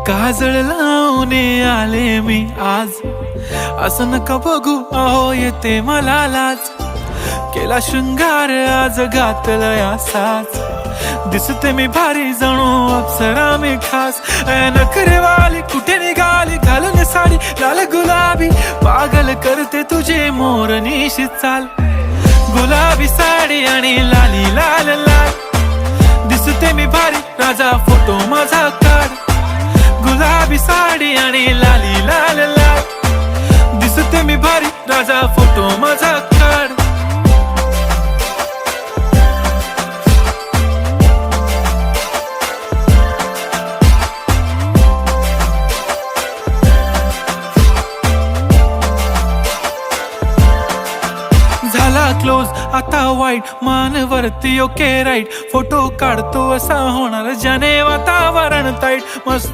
काजळ लावून आले मी आज, असं नका बघू अहो येते मला लाज. केला शृंगार आज घातला असाच, दिसते मी भारी जणू अप्सरा मी खास. नखरेवाली कुठे निघाली घालून साडी लाल गुलाबी, पागल करते तुझे मोरनीशी चाल. गुलाबी साडी आणि लाली लाल लाल, दिसते मी भारी राजा फोटो माझा काढ. गुलाबी साडी आणि लाली लाल लाल, दिसते मी भारी राजा फोटो माझा काढ. झाला क्लोज आता वाईट, मान वरती ओके राईट. फोटो काढतो असा होणार ज्याने वातावरण ताईट. मस्त